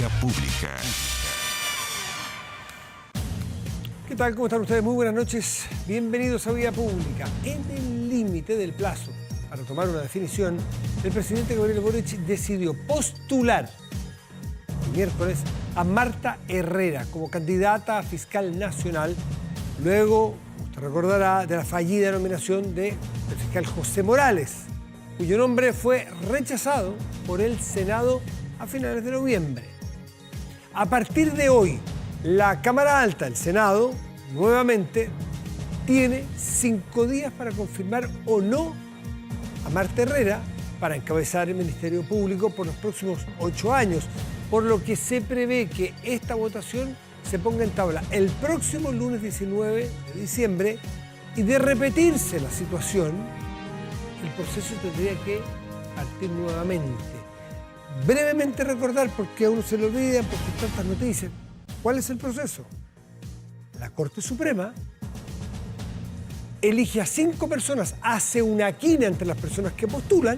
Vía Pública. ¿Qué tal? ¿Cómo están ustedes? Muy buenas noches. Bienvenidos a Vía Pública. En el límite del plazo para tomar una definición, el presidente Gabriel Boric decidió postular el miércoles a Marta Herrera como candidata a fiscal nacional. Luego, usted recordará, de la fallida nominación del fiscal José Morales, cuyo nombre fue rechazado por el Senado a finales de noviembre. A partir de hoy, la Cámara Alta, el Senado, nuevamente tiene 5 días para confirmar o no a Marta Herrera para encabezar el Ministerio Público por los próximos 8 años, por lo que se prevé que esta votación se ponga en tabla el próximo lunes 19 de diciembre y de repetirse la situación, el proceso tendría que partir nuevamente. Brevemente recordar, porque a uno se le olvida, porque hay tantas noticias, ¿cuál es el proceso? La Corte Suprema elige a 5 personas, hace una quina entre las personas que postulan,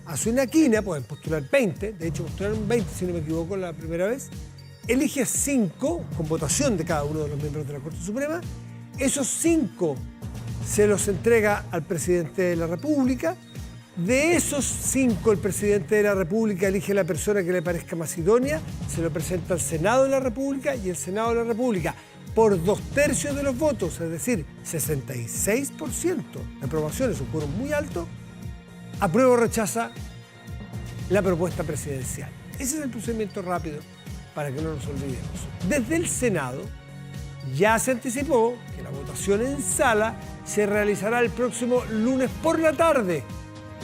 hace una quina, pueden postular 20, de hecho postularon 20 si no me equivoco la primera vez, elige a 5 con votación de cada uno de los miembros de la Corte Suprema, esos 5 se los entrega al presidente de la República. De esos 5, el presidente de la República elige la persona que le parezca más idónea, se lo presenta al Senado de la República y el Senado de la República, por 2/3 de los votos, es decir, 66% de aprobación, es un quórum muy alto, aprueba o rechaza la propuesta presidencial. Ese es el procedimiento rápido para que no nos olvidemos. Desde el Senado ya se anticipó que la votación en sala se realizará el próximo lunes por la tarde.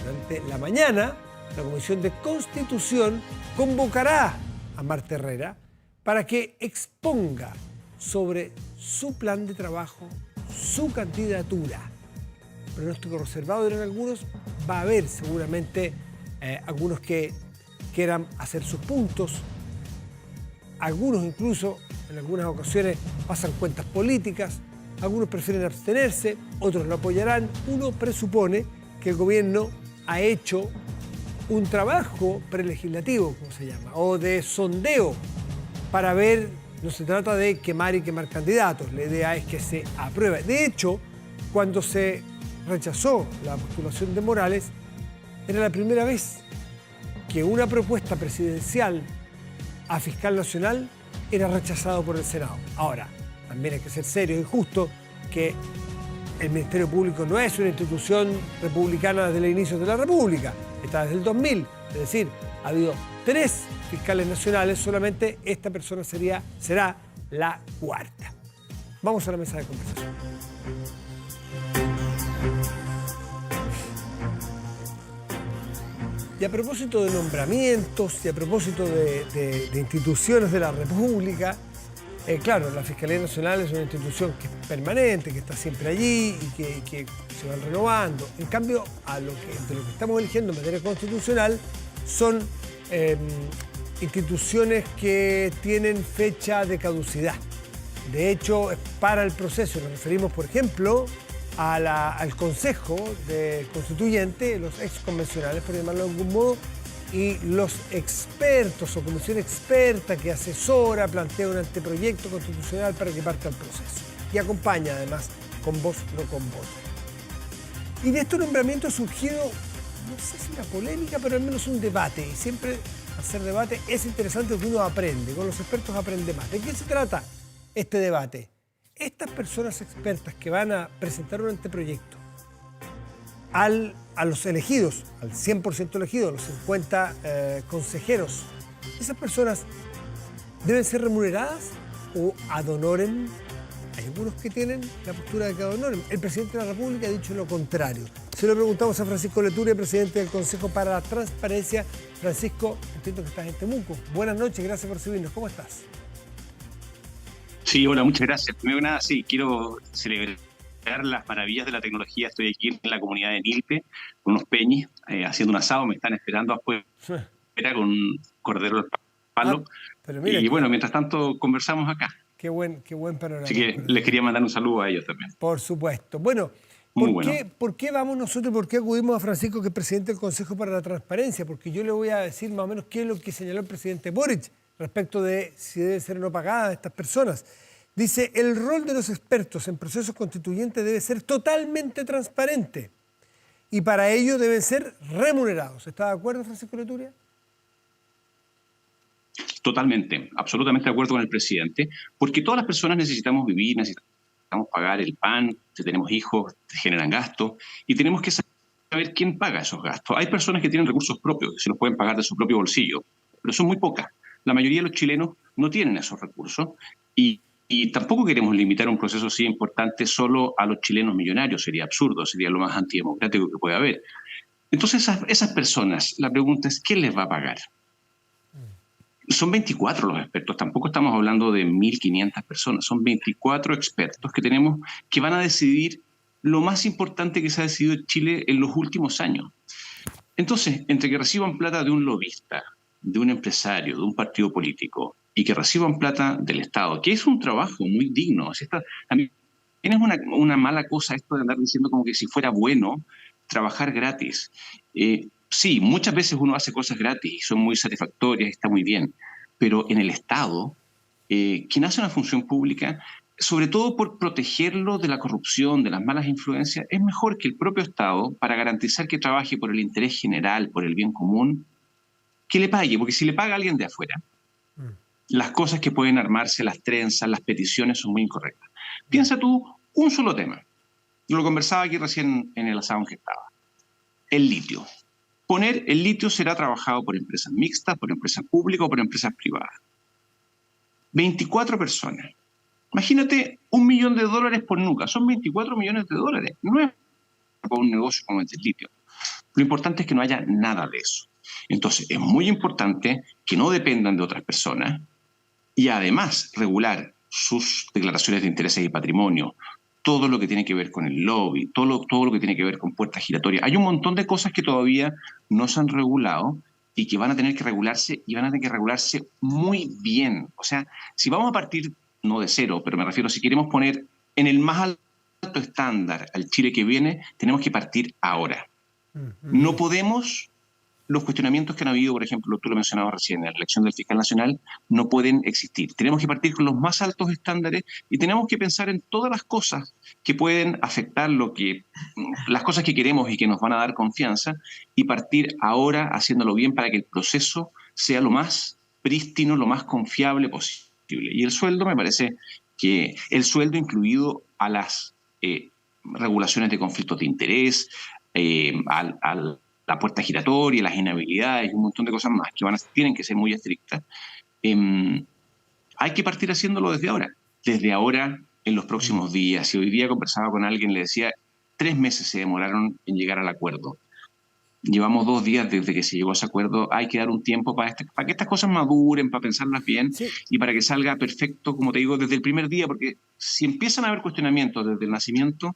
Durante la mañana, la Comisión de Constitución convocará a Marta Herrera para que exponga sobre su plan de trabajo, su candidatura. Pronóstico reservado eran algunos, va a haber seguramente algunos que quieran hacer sus puntos, algunos incluso en algunas ocasiones pasan cuentas políticas, algunos prefieren abstenerse, otros lo apoyarán. Uno presupone que el gobierno ha hecho un trabajo prelegislativo, como se llama, o de sondeo para ver, no se trata de quemar y quemar candidatos, la idea es que se apruebe. De hecho, cuando se rechazó la postulación de Morales, era la primera vez que una propuesta presidencial a fiscal nacional era rechazado por el Senado. Ahora, también hay que ser serio y justo que el Ministerio Público no es una institución republicana desde el inicio de la República, está desde el 2000, es decir, ha habido 3 fiscales nacionales, solamente esta persona será la 4ª. Vamos a la mesa de conversación. Y a propósito de nombramientos y a propósito de instituciones de la República, claro, la Fiscalía Nacional es una institución que es permanente, que está siempre allí y que se van renovando. En cambio, de lo que estamos eligiendo en materia constitucional son instituciones que tienen fecha de caducidad. De hecho, para el proceso nos referimos, por ejemplo, al Consejo Constituyente, los exconvencionales, por llamarlo de algún modo, y los expertos o comisión experta que asesora, plantea un anteproyecto constitucional para que parta el proceso. Y acompaña, además, con voz, no con voto. Y de estos nombramientos ha surgido, no sé si una polémica, pero al menos un debate. Y siempre hacer debate es interesante porque uno aprende, con los expertos aprende más. ¿De qué se trata este debate? Estas personas expertas que van a presentar un anteproyecto a los elegidos, al 100% elegidos, a los 50 consejeros, ¿esas personas deben ser remuneradas o ad honorem? Hay algunos que tienen la postura de que ad honorem. El presidente de la República ha dicho lo contrario. Se lo preguntamos a Francisco Leturier, presidente del Consejo para la Transparencia. Francisco, entiendo que estás en Temuco. Buenas noches, gracias por recibirnos. ¿Cómo estás? Sí, hola, muchas gracias. Primero que nada, sí, quiero celebrar las maravillas de la tecnología. Estoy aquí en la comunidad de Nilpe, con unos peñis, haciendo un asado. Me están esperando afuera con un cordero al palo. Y bueno, mientras tanto conversamos acá. Qué buen panorama. Así que les quería mandar un saludo a ellos también. Por supuesto. Bueno, ¿por qué vamos nosotros, por qué acudimos a Francisco, que es presidente del Consejo para la Transparencia? Porque yo le voy a decir más o menos qué es lo que señaló el presidente Boric respecto de si deben ser o no pagadas estas personas. Dice, el rol de los expertos en procesos constituyentes debe ser totalmente transparente y para ello deben ser remunerados. ¿Está de acuerdo, Francisco Leturia? Totalmente, absolutamente de acuerdo con el presidente, porque todas las personas necesitamos vivir, necesitamos pagar el pan, si tenemos hijos, generan gastos, y tenemos que saber quién paga esos gastos. Hay personas que tienen recursos propios, que se los pueden pagar de su propio bolsillo, pero son muy pocas. La mayoría de los chilenos no tienen esos recursos y tampoco queremos limitar un proceso así importante solo a los chilenos millonarios. Sería absurdo, sería lo más antidemocrático que puede haber. Entonces, esas personas, la pregunta es, ¿quién les va a pagar? Son 24 los expertos, tampoco estamos hablando de 1.500 personas, son 24 expertos que tenemos que van a decidir lo más importante que se ha decidido en Chile en los últimos años. Entonces, entre que reciban plata de un lobista, de un empresario, de un partido político, y que reciban plata del Estado, que es un trabajo muy digno. A mí es una mala cosa esto de andar diciendo como que si fuera bueno trabajar gratis. Sí, muchas veces uno hace cosas gratis y son muy satisfactorias, está muy bien, pero en el Estado, quien hace una función pública, sobre todo por protegerlo de la corrupción, de las malas influencias, es mejor que el propio Estado, para garantizar que trabaje por el interés general, por el bien común, que le pague, porque si le paga a alguien de afuera, las cosas que pueden armarse, las trenzas, las peticiones son muy incorrectas. Piensa tú un solo tema. Yo lo conversaba aquí recién en el asado en que estaba. El litio. El litio será trabajado por empresas mixtas, por empresas públicas o por empresas privadas. 24 personas. Imagínate $1 millón por nuca. Son 24 millones de dólares. No es para un negocio como el del litio. Lo importante es que no haya nada de eso. Entonces, es muy importante que no dependan de otras personas y además regular sus declaraciones de intereses y patrimonio, todo lo que tiene que ver con el lobby, todo lo que tiene que ver con puertas giratorias. Hay un montón de cosas que todavía no se han regulado y que van a tener que regularse y van a tener que regularse muy bien. O sea, si vamos a partir, no de cero, pero me refiero, si queremos poner en el más alto estándar al Chile que viene, tenemos que partir ahora. No podemos... Los cuestionamientos que han habido, por ejemplo, tú lo mencionabas recién, en la elección del fiscal nacional, no pueden existir. Tenemos que partir con los más altos estándares y tenemos que pensar en todas las cosas que pueden afectar las cosas que queremos y que nos van a dar confianza y partir ahora haciéndolo bien para que el proceso sea lo más prístino, lo más confiable posible. Y el sueldo, me parece que el sueldo incluido a las regulaciones de conflictos de interés, la puerta giratoria, las inhabilidades y un montón de cosas más que tienen que ser muy estrictas, hay que partir haciéndolo desde ahora en los próximos días. Si hoy día conversaba con alguien, le decía, 3 meses se demoraron en llegar al acuerdo. Llevamos 2 días desde que se llegó a ese acuerdo, hay que dar un tiempo para que estas cosas maduren, para pensarlas bien, sí, y para que salga perfecto, como te digo, desde el primer día, porque si empiezan a haber cuestionamientos desde el nacimiento,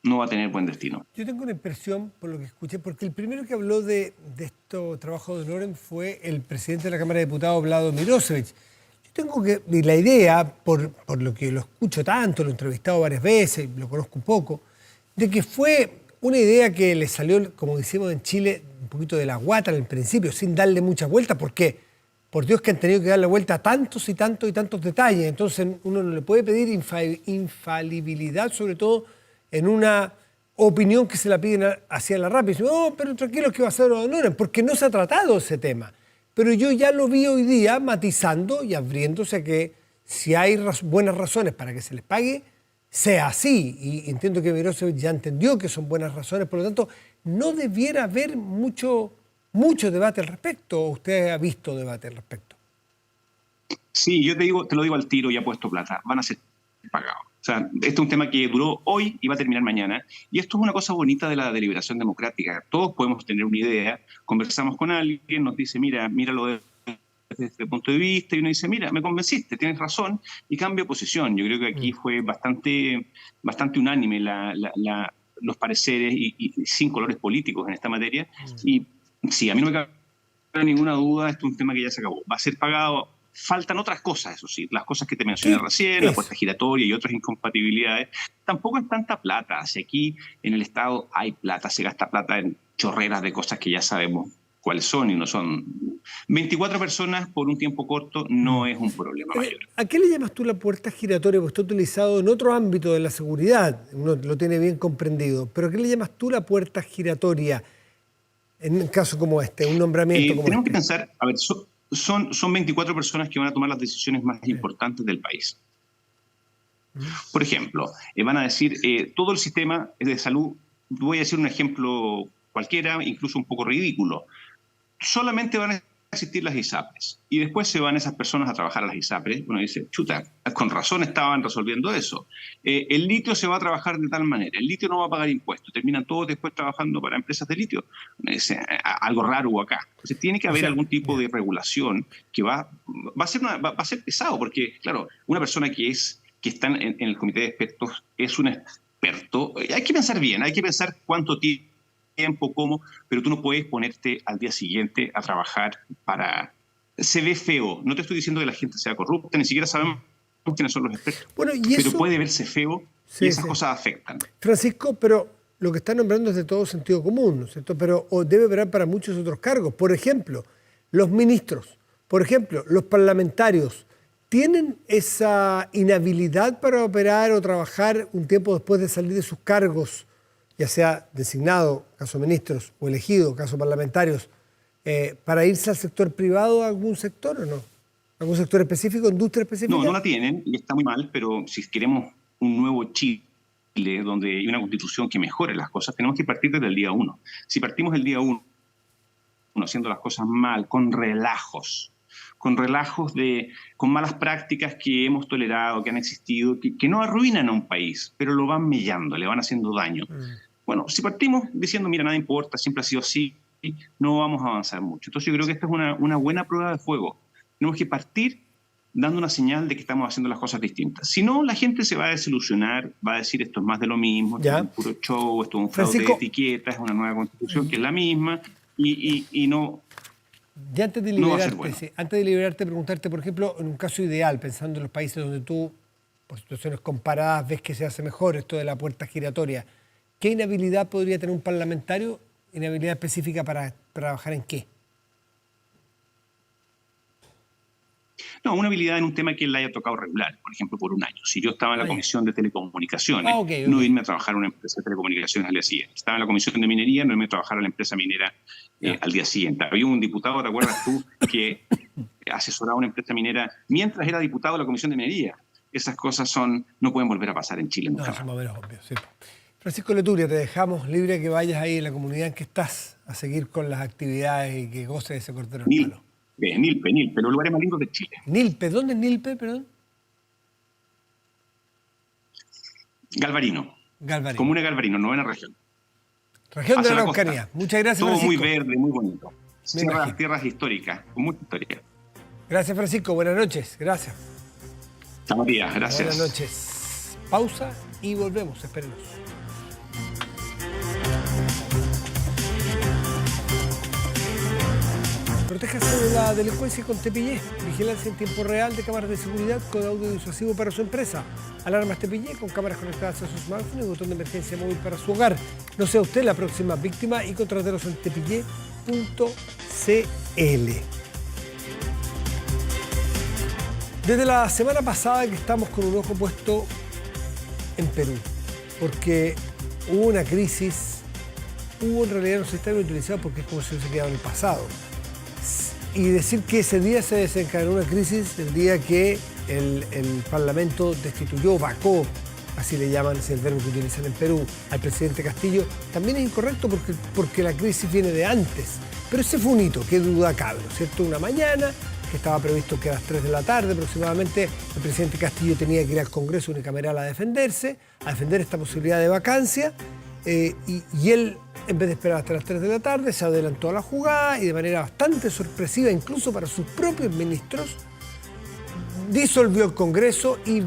no va a tener buen destino. Yo tengo una impresión, por lo que escuché, porque el primero que habló de estos trabajos de Loren fue el presidente de la Cámara de Diputados, Vlado Mirosevic. Yo tengo la idea, por lo que lo escucho tanto, lo he entrevistado varias veces, lo conozco un poco, de que fue una idea que le salió, como decimos en Chile, un poquito de la guata al principio, sin darle muchas vueltas, porque por Dios que han tenido que darle vuelta a tantos y tantos y tantos detalles. Entonces uno no le puede pedir infalibilidad, sobre todo en una opinión que se la piden hacia la rápida. Y dicen, oh, pero tranquilo, que va a ser Loren, porque no se ha tratado ese tema. Pero yo ya lo vi hoy día matizando y abriéndose a que si hay buenas razones para que se les pague, sea así. Y entiendo que Mirosevic ya entendió que son buenas razones, por lo tanto, no debiera haber mucho debate al respecto. ¿O usted ha visto debate al respecto? Sí, yo te lo digo al tiro, ya he puesto plata, van a ser pagados. O sea, este es un tema que duró hoy y va a terminar mañana. Y esto es una cosa bonita de la deliberación democrática. Todos podemos tener una idea, conversamos con alguien, nos dice, míralo desde este punto de vista, y uno dice, mira, me convenciste, tienes razón, y cambia posición. Yo creo que aquí fue bastante unánime los pareceres y sin colores políticos en esta materia. Y sí, a mí no me cabe ninguna duda, esto es un tema que ya se acabó. Va a ser pagado. Faltan otras cosas, eso sí, las cosas que te mencioné recién, la puerta giratoria y otras incompatibilidades. Tampoco es tanta plata. Si aquí en el Estado hay plata, se gasta plata en chorreras de cosas que ya sabemos cuáles son y no son. 24 personas por un tiempo corto no es un problema mayor. ¿A qué le llamas tú la puerta giratoria? Porque está utilizado en otro ámbito de la seguridad, uno lo tiene bien comprendido, pero ¿a qué le llamas tú la puerta giratoria en un caso como este, un nombramiento como tenemos este? que pensar, a ver, son 24 personas que van a tomar las decisiones más importantes del país. Por ejemplo, van a decir, todo el sistema de salud, voy a decir un ejemplo cualquiera, incluso un poco ridículo, solamente van a existir las ISAPRES y después se van esas personas a trabajar a las ISAPRES. Uno dice, chuta, con razón estaban resolviendo eso. El litio se va a trabajar de tal manera, el litio no va a pagar impuestos, terminan todos después trabajando para empresas de litio. Dice, algo raro hubo acá. Entonces tiene que haber algún tipo de regulación que va a ser pesado, porque claro, una persona que está en el comité de expertos es un experto. Hay que pensar bien, hay que pensar cuánto tiempo, cómo, pero tú no puedes ponerte al día siguiente a trabajar para... Se ve feo. No te estoy diciendo que la gente sea corrupta, ni siquiera sabemos quiénes son los expertos. Bueno, pero puede verse feo y esas cosas afectan. Francisco, pero lo que está nombrando es de todo sentido común, ¿no es cierto? Pero debe operar para muchos otros cargos. Por ejemplo, los ministros, por ejemplo, los parlamentarios, ¿tienen esa inhabilidad para operar o trabajar un tiempo después de salir de sus cargos, ya sea designado, caso ministros, o elegido, caso parlamentarios, para irse al sector privado, a algún sector o no? ¿Algún sector específico, industria específica? No, no la tienen y está muy mal, pero si queremos un nuevo Chile, donde hay una constitución que mejore las cosas, tenemos que partir desde el día 1. Si partimos el día 1 haciendo las cosas mal, con relajos con malas prácticas que hemos tolerado, que han existido, que no arruinan a un país, pero lo van mellando, le van haciendo daño. Bueno, si partimos diciendo, mira, nada importa, siempre ha sido así, no vamos a avanzar mucho. Entonces yo creo que esta es una buena prueba de fuego. Tenemos que partir dando una señal de que estamos haciendo las cosas distintas. Si no, la gente se va a desilusionar, va a decir esto es más de lo mismo, esto es un puro show, esto es un fraude de etiquetas, es una nueva constitución que es la misma, y no... Ya antes de liberarte, preguntarte, por ejemplo, en un caso ideal, pensando en los países donde tú, por situaciones comparadas, ves que se hace mejor esto de la puerta giratoria, ¿qué inhabilidad podría tener un parlamentario? ¿Inhabilidad específica para trabajar en qué? No, una habilidad en un tema que le haya tocado regular, por ejemplo, por un año. Si yo estaba en la Comisión de Telecomunicaciones, no irme a trabajar a una empresa de telecomunicaciones al día siguiente. Estaba en la Comisión de Minería, no irme a trabajar a la empresa minera al día siguiente. Había un diputado, ¿te acuerdas tú?, que asesoraba a una empresa minera mientras era diputado de la Comisión de Minería. Esas cosas no pueden volver a pasar en Chile. No, son más o menos obvios, sí. Francisco Leturia, te dejamos libre que vayas ahí en la comunidad en que estás a seguir con las actividades y que goces de ese cordero en palo. Nilpe, los lugares más lindos de Chile. Nilpe, ¿dónde es Nilpe, perdón? Galvarino. Comuna de Galvarino, 9ª región. Región de la Araucanía. Muchas gracias, todo Francisco. Todo muy verde, muy bonito. Tierras históricas, con mucha historia. Gracias, Francisco. Buenas noches. Gracias. Estamos días, gracias. Buenas noches. Pausa y volvemos. Espérenos. Protéjase de la delincuencia con Tepillé. Vigilancia en tiempo real de cámaras de seguridad con audio disuasivo para su empresa. Alarmas Tepillé con cámaras conectadas a su smartphone y botón de emergencia móvil para su hogar. No sea usted la próxima víctima y contrátelos en tepillé.cl. Desde la semana pasada que estamos con un ojo puesto en Perú, porque hubo una crisis, en realidad no se está bien utilizado porque es como si hubiese quedado en el pasado. Y decir que ese día se desencadenó una crisis, el día que el Parlamento destituyó, vacó, así le llaman, es el verbo que utilizan en Perú, al presidente Castillo, también es incorrecto porque la crisis viene de antes. Pero ese fue un hito, qué duda cabe, ¿no es cierto? Una mañana, que estaba previsto que a las 3 de la tarde aproximadamente, el presidente Castillo tenía que ir al Congreso unicameral a defender esta posibilidad de vacancia, y él, en vez de esperar hasta las 3 de la tarde, se adelantó a la jugada y de manera bastante sorpresiva, incluso para sus propios ministros, disolvió el Congreso y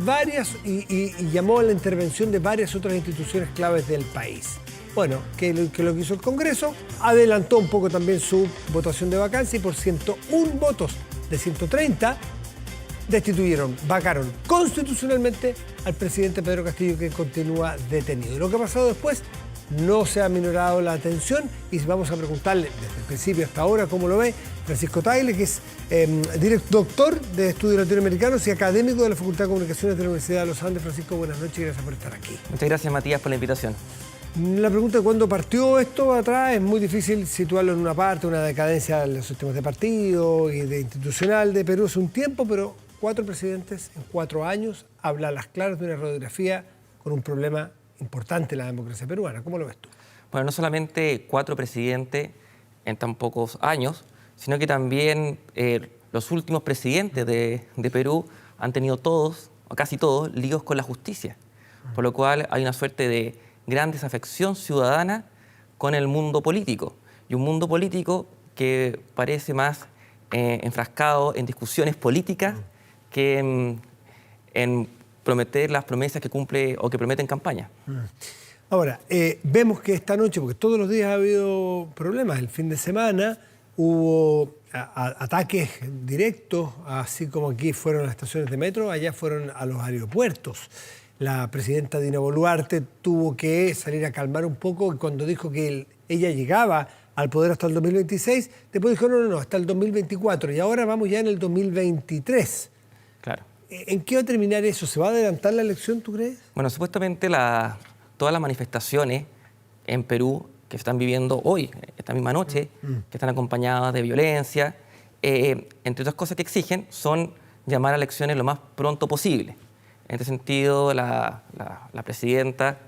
llamó a la intervención de varias otras instituciones claves del país. Bueno, que lo que hizo el Congreso, adelantó un poco también su votación de vacancia y por 101 votos de 130 vacaron constitucionalmente al presidente Pedro Castillo, que continúa detenido. Lo que ha pasado después no se ha minorado la atención y vamos a preguntarle desde el principio hasta ahora cómo lo ve Francisco Tagle, que es doctor de Estudios Latinoamericanos y académico de la Facultad de Comunicaciones de la Universidad de los Andes. Francisco, buenas noches y gracias por estar aquí. Muchas gracias, Matías, por la invitación. La pregunta de cuándo partió esto atrás es muy difícil situarlo en una parte, una decadencia de los sistemas de partido y de institucional de Perú hace un tiempo, pero 4 presidentes en 4 años habla a las claras de una radiografía con un problema importante en la democracia peruana. ¿Cómo lo ves tú? Bueno, no solamente 4 presidentes en tan pocos años, sino que también los últimos presidentes de Perú han tenido todos, o casi todos, líos con la justicia, por lo cual hay una suerte de gran desafección ciudadana con el mundo político, y un mundo político que parece más enfrascado en discusiones políticas que en prometer las promesas que cumple o que promete en campaña. Ahora, vemos que esta noche, porque todos los días ha habido problemas, el fin de semana hubo ataques directos, así como aquí fueron a las estaciones de metro, allá fueron a los aeropuertos. La presidenta Dina Boluarte tuvo que salir a calmar un poco y cuando dijo que ella llegaba al poder hasta el 2026, después dijo no, hasta el 2024 y ahora vamos ya en el 2023. Claro. ¿En qué va a terminar eso? ¿Se va a adelantar la elección, tú crees? Bueno, supuestamente todas las manifestaciones en Perú que se están viviendo hoy, esta misma noche, que están acompañadas de violencia, entre otras cosas que exigen, son llamar a elecciones lo más pronto posible. En este sentido, la presidenta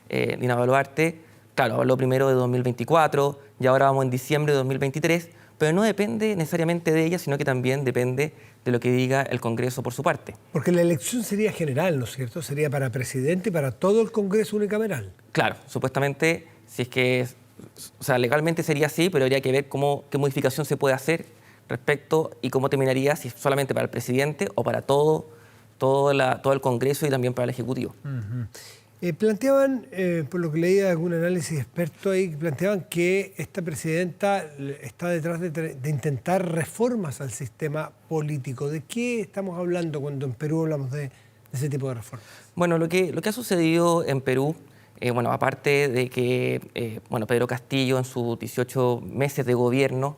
Dina Boluarte, claro, habló primero de 2024 y ahora vamos en diciembre de 2023, pero no depende necesariamente de ella, sino que también depende de lo que diga el Congreso por su parte. Porque la elección sería general, ¿no es cierto? Sería para presidente y para todo el Congreso unicameral. Claro, supuestamente, si es que, o sea, legalmente sería así, pero habría que ver qué modificación se puede hacer respecto y cómo terminaría, si es solamente para el presidente o para todo el Congreso y también para el Ejecutivo. Planteaban, por lo que leía algún análisis experto ahí, planteaban que esta presidenta está detrás de intentar reformas al sistema político. ¿De qué estamos hablando cuando en Perú hablamos de ese tipo de reformas? Bueno, lo que ha sucedido en Perú, bueno, aparte de que Pedro Castillo en sus 18 meses de gobierno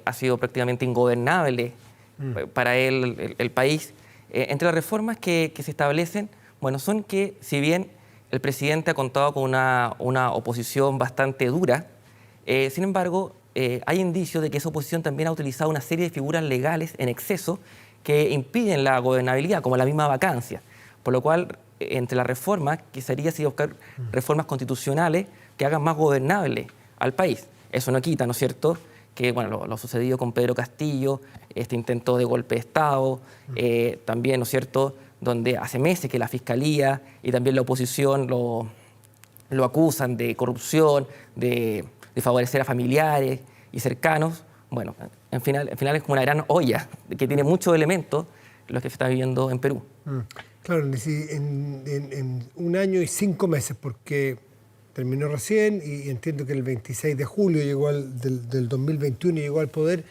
ha sido prácticamente ingobernable para él el país, entre las reformas que se establecen, bueno, son que si bien el presidente ha contado con una oposición bastante dura, sin embargo, hay indicios de que esa oposición también ha utilizado una serie de figuras legales en exceso que impiden la gobernabilidad, como la misma vacancia. Por lo cual, entre las reformas, que sería así buscar reformas constitucionales que hagan más gobernable al país. Eso no quita, ¿no es cierto?, que bueno, lo sucedido con Pedro Castillo, este intento de golpe de Estado, también, ¿no es cierto?, donde hace meses que la Fiscalía y también la oposición lo acusan de corrupción, de favorecer a familiares y cercanos. Bueno, en final es como una gran olla que tiene muchos elementos los que se está viviendo en Perú. Claro, en 1 año y 5 meses, porque terminó recién y entiendo que el 26 de julio del 2021 llegó al poder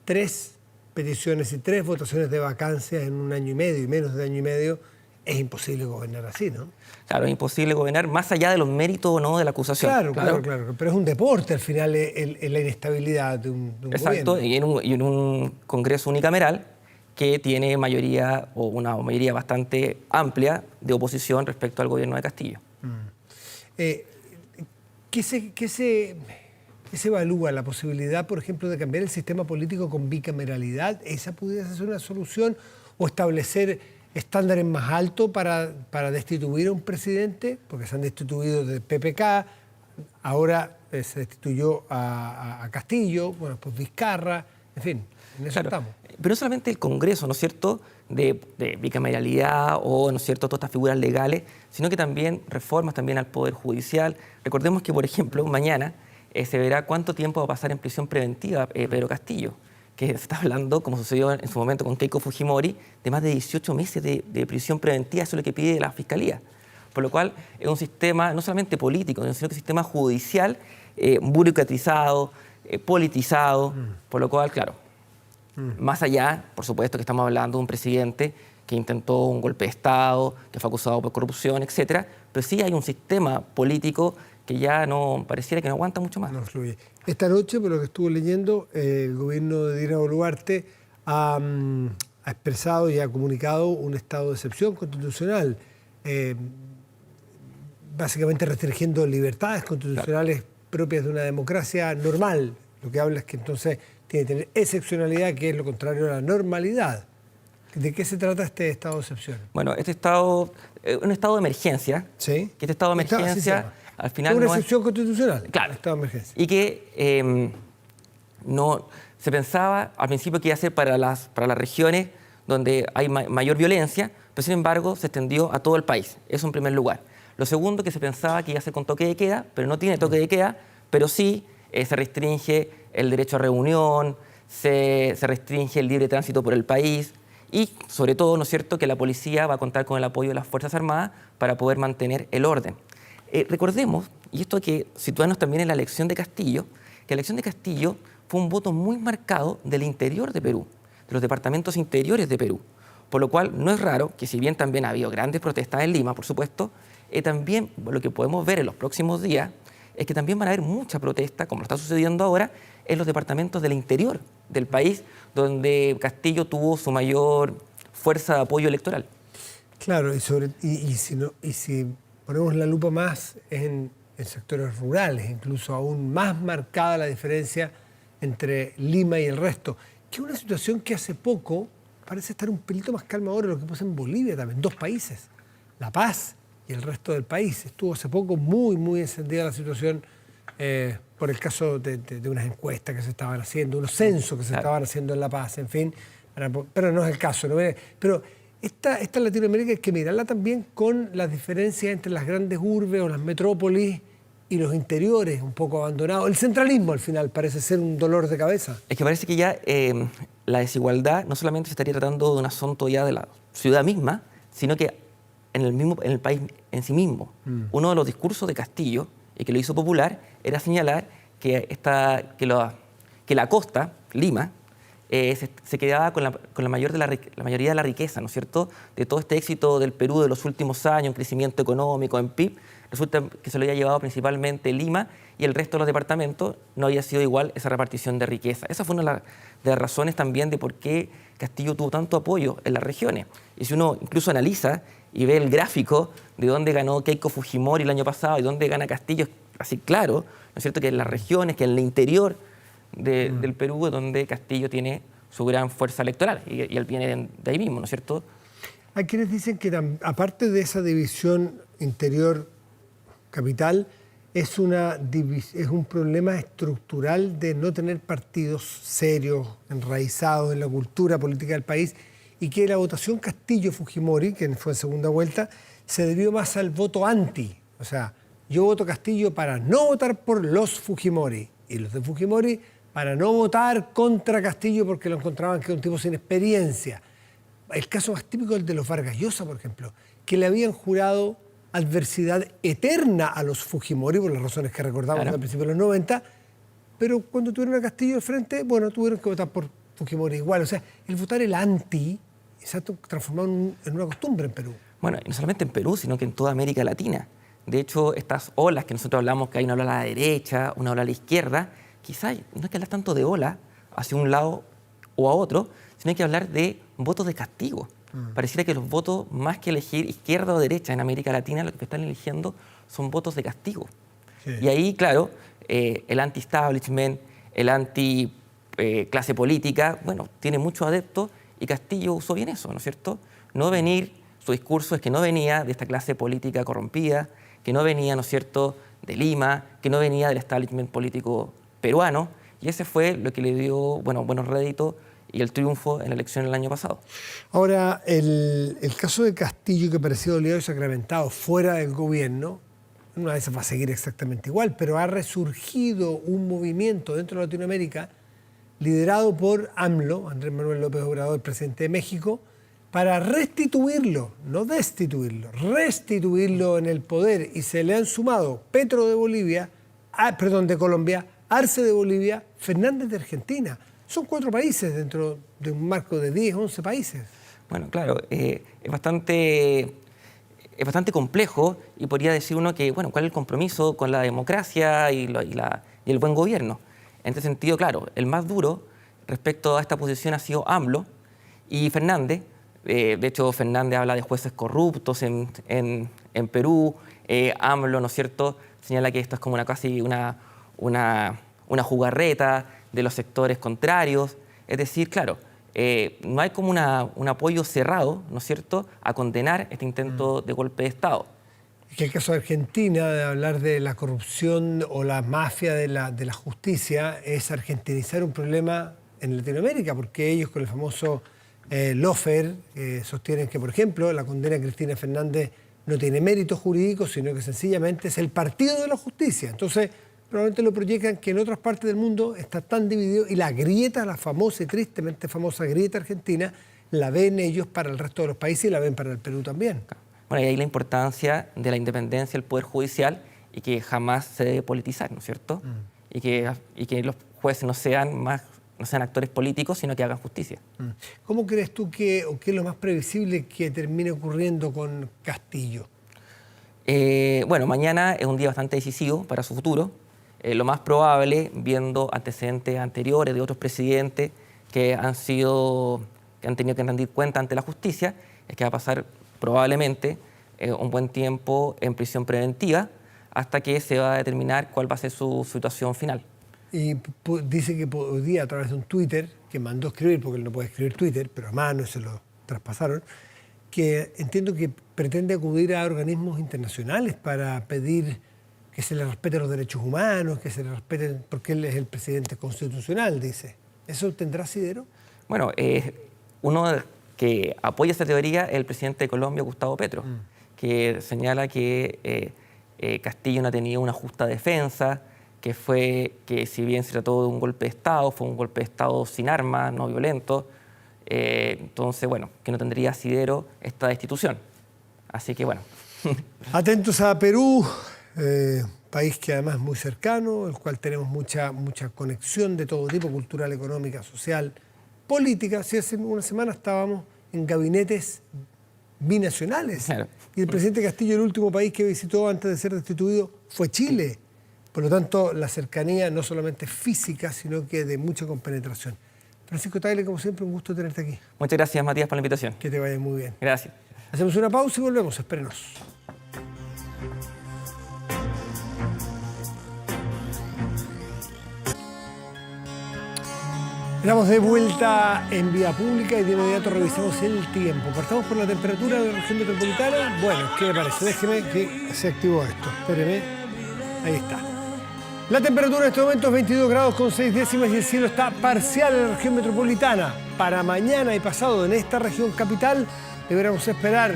3 peticiones y 3 votaciones de vacancia en 1 año y medio y menos de 1 año y medio. Es imposible gobernar así, ¿no? Claro, es imposible gobernar más allá de los méritos o no de la acusación. Claro. Pero es un deporte al final la inestabilidad de un Exacto, gobierno. Y en un Congreso unicameral que tiene mayoría o una mayoría bastante amplia de oposición respecto al gobierno de Castillo. ¿Qué se evalúa? ¿La posibilidad, por ejemplo, de cambiar el sistema político con bicameralidad? ¿Esa pudiera ser una solución? ¿O establecer estándares más altos para destituir a un presidente? Porque se han destituido del PPK, ahora se destituyó a Castillo, bueno, pues Vizcarra, en fin, en eso estamos. Pero no solamente el Congreso, ¿no es cierto?, de bicameralidad o, ¿no es cierto?, todas estas figuras legales, sino que también reformas también al Poder Judicial. Recordemos que, por ejemplo, mañana se verá cuánto tiempo va a pasar en prisión preventiva Pedro Castillo, que se está hablando, como sucedió en su momento con Keiko Fujimori, de más de 18 meses de prisión preventiva. Eso es lo que pide la Fiscalía. Por lo cual es un sistema no solamente político, sino que un sistema judicial burocratizado, politizado, por lo cual, claro, más allá, por supuesto, que estamos hablando de un presidente que intentó un golpe de Estado, que fue acusado por corrupción, etcétera, pero sí hay un sistema político que ya no pareciera que no aguanta mucho más. No fluye. Esta noche, por lo que estuve leyendo, el gobierno de Dina Boluarte ha expresado y ha comunicado un estado de excepción constitucional, básicamente restringiendo libertades constitucionales propias de una democracia normal. Lo que habla es que entonces tiene que tener excepcionalidad, que es lo contrario a la normalidad. ¿De qué se trata este estado de excepción? Bueno, este estado es un estado de emergencia. ¿Sí? Que este estado de emergencia al final es una no excepción constitucional. Claro. Estado de emergencia. Y que no se pensaba al principio que iba a ser para las regiones donde hay mayor violencia, pero sin embargo se extendió a todo el país. Eso en primer lugar. Lo segundo, que se pensaba que iba a ser con toque de queda, pero no tiene toque de queda, pero sí se restringe el derecho a reunión, se restringe el libre tránsito por el país y, sobre todo, ¿no es cierto?, que la policía va a contar con el apoyo de las Fuerzas Armadas para poder mantener el orden. Recordemos, y esto hay que situarnos también en la elección de Castillo, que la elección de Castillo fue un voto muy marcado del interior de Perú, de los departamentos interiores de Perú, por lo cual no es raro que, si bien también ha habido grandes protestas en Lima, por supuesto, también lo que podemos ver en los próximos días es que también van a haber mucha protesta, como lo está sucediendo ahora, en los departamentos del interior del país, donde Castillo tuvo su mayor fuerza de apoyo electoral. Claro, y si ponemos la lupa más en sectores rurales, incluso aún más marcada la diferencia entre Lima y el resto, que es una situación que hace poco parece estar un pelito más calma ahora de lo que pasa en Bolivia también, dos países, La Paz y el resto del país. Estuvo hace poco muy encendida la situación por el caso de unas encuestas que se estaban haciendo, unos censos que se estaban haciendo en La Paz, en fin, pero no es el caso. ¿no? Pero esta Latinoamérica hay que mirarla también con las diferencias entre las grandes urbes o las metrópolis y los interiores un poco abandonados. El centralismo al final parece ser un dolor de cabeza. Es que parece que ya la desigualdad no solamente se estaría tratando de un asunto ya de la ciudad misma, sino que en el país en sí mismo. Uno de los discursos de Castillo, y que lo hizo popular, era señalar que la costa, Lima, se quedaba con la mayoría de la riqueza, ¿no es cierto?, de todo este éxito del Perú de los últimos años, en crecimiento económico, en PIB. Resulta que se lo había llevado principalmente Lima y el resto de los departamentos no había sido igual esa repartición de riqueza. Esa fue una de las razones también de por qué Castillo tuvo tanto apoyo en las regiones. Y si uno incluso analiza y ve el gráfico de dónde ganó Keiko Fujimori el año pasado y dónde gana Castillo, así claro, ¿no es cierto?, que en las regiones, que en el interior del Perú es donde Castillo tiene su gran fuerza electoral y él viene de ahí mismo, ¿no es cierto? Hay quienes dicen que aparte de esa división interior-capital, es un problema estructural de no tener partidos serios, enraizados en la cultura política del país, y que la votación Castillo-Fujimori, que fue en segunda vuelta, se debió más al voto anti. O sea, yo voto Castillo para no votar por los Fujimori, y los de Fujimori para no votar contra Castillo porque lo encontraban que era un tipo sin experiencia. El caso más típico es el de los Vargas Llosa, por ejemplo, que le habían jurado adversidad eterna a los Fujimori, por las razones que recordamos al principio de los 90, pero cuando tuvieron a Castillo al frente, bueno, tuvieron que votar por Fujimori igual. O sea, el votar el anti se ha transformado en una costumbre en Perú. Bueno, y no solamente en Perú, sino que en toda América Latina. De hecho, estas olas que nosotros hablamos, que hay una ola a la derecha, una ola a la izquierda, quizás no hay que hablar tanto de ola hacia un lado o a otro, sino hay que hablar de votos de castigo. Pareciera que los votos, más que elegir izquierda o derecha en América Latina, lo que están eligiendo son votos de castigo. Sí. Y ahí, claro, el anti-establishment, el anti-clase política, bueno, tiene muchos adeptos y Castillo usó bien eso, ¿no es cierto? Su discurso es que no venía de esta clase política corrompida, que no venía, ¿no es cierto?, de Lima, que no venía del establishment político peruano, y ese fue lo que le dio, bueno, buenos réditos y el triunfo en la elección el año pasado. Ahora, el caso de Castillo, que parecía oleado y sacramentado fuera del gobierno, una vez va a seguir exactamente igual, pero ha resurgido un movimiento dentro de Latinoamérica liderado por AMLO, Andrés Manuel López Obrador, el presidente de México, para restituirlo, no destituirlo, restituirlo en el poder. Y se le han sumado Petro de Colombia, Arce de Bolivia, Fernández de Argentina. Son 4 países dentro de un marco de 10, 11 países. Bueno, claro, es bastante es bastante complejo y podría decir uno que, bueno, ¿cuál es el compromiso con la democracia y el buen gobierno? En este sentido, claro, el más duro respecto a esta posición ha sido AMLO y Fernández. De hecho, Fernández habla de jueces corruptos en Perú. AMLO, ¿no es cierto?, señala que esto es como casi una jugarreta de los sectores contrarios. Es decir, claro, no hay como un apoyo cerrado, ¿no es cierto?, a condenar este intento de golpe de Estado. Que el caso de Argentina, de hablar de la corrupción o la mafia de la justicia, es argentinizar un problema en Latinoamérica, porque ellos con el famoso lawfare sostienen que, por ejemplo, la condena de Cristina Fernández no tiene méritos jurídicos, sino que sencillamente es el partido de la justicia. Entonces, probablemente lo proyectan que en otras partes del mundo está tan dividido y la grieta, la famosa y tristemente famosa grieta argentina, la ven ellos para el resto de los países y la ven para el Perú también. Bueno, y ahí la importancia de la independencia del Poder Judicial y que jamás se debe politizar, ¿no es cierto? Y que los jueces no sean actores políticos, sino que hagan justicia. ¿Cómo crees tú qué es lo más previsible que termine ocurriendo con Castillo? Bueno, mañana es un día bastante decisivo para su futuro. Lo más probable, viendo antecedentes anteriores de otros presidentes que han tenido que rendir cuenta ante la justicia, es que va a pasar probablemente un buen tiempo en prisión preventiva hasta que se va a determinar cuál va a ser su situación final. Y dice que hoy día, a través de un Twitter, que mandó escribir, porque él no puede escribir Twitter, pero a mano se lo traspasaron, que entiendo que pretende acudir a organismos internacionales para pedir que se le respeten los derechos humanos, que se le respeten, porque él es el presidente constitucional, dice. ¿Eso tendrá asidero? Bueno, uno que apoya esta teoría es el presidente de Colombia, Gustavo Petro, que señala que Castillo no ha tenido una justa defensa, que si bien se trató de un golpe de Estado, fue un golpe de Estado sin armas, no violento. Entonces, bueno, que no tendría asidero esta destitución. Así que, bueno. Atentos a Perú, país que además es muy cercano, el cual tenemos mucha conexión de todo tipo, cultural, económica, social, política. Si hace una semana estábamos en gabinetes binacionales. Claro. Y el presidente Castillo, el último país que visitó antes de ser destituido, fue Chile. Por lo tanto, la cercanía no solamente física, sino que de mucha compenetración. Francisco Tagle, como siempre, un gusto tenerte aquí. Muchas gracias, Matías, por la invitación. Que te vaya muy bien. Gracias. Hacemos una pausa y volvemos. Espérenos. Estamos de vuelta en Vía Pública y de inmediato revisamos el tiempo. Partamos por la temperatura de la región metropolitana. Bueno, ¿qué le parece? Déjeme que se activó esto. Espéreme. Ahí está. La temperatura en este momento es 22 grados con 6 décimas y el cielo está parcial en la región metropolitana. Para mañana y pasado en esta región capital deberíamos esperar,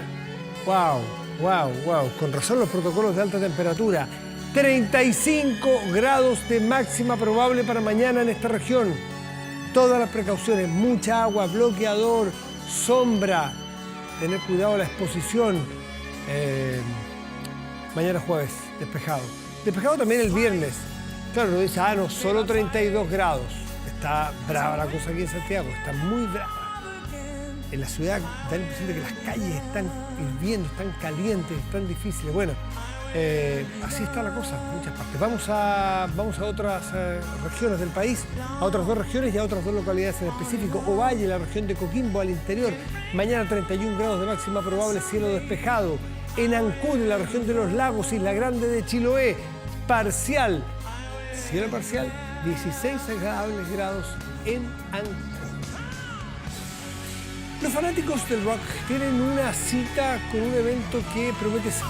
con razón los protocolos de alta temperatura, 35 grados de máxima probable para mañana en esta región. Todas las precauciones, mucha agua, bloqueador, sombra, tener cuidado a la exposición. Mañana jueves, despejado. Despejado también el viernes. Claro, uno dice, no, solo 32 grados. Está brava la cosa aquí en Santiago, está muy brava. En la ciudad da la impresión de que las calles están hirviendo, están calientes, están difíciles. Bueno, así está la cosa en muchas partes. Vamos a otras regiones del país, a otras dos regiones y a otras dos localidades en específico. Ovalle, la región de Coquimbo, al interior. Mañana 31 grados de máxima probable, cielo despejado. En Ancud, en la región de los Lagos, Isla Grande de Chiloé, parcial. Cielo parcial, 16 agradables grados en Ancud. Los fanáticos del rock tienen una cita con un evento que promete ser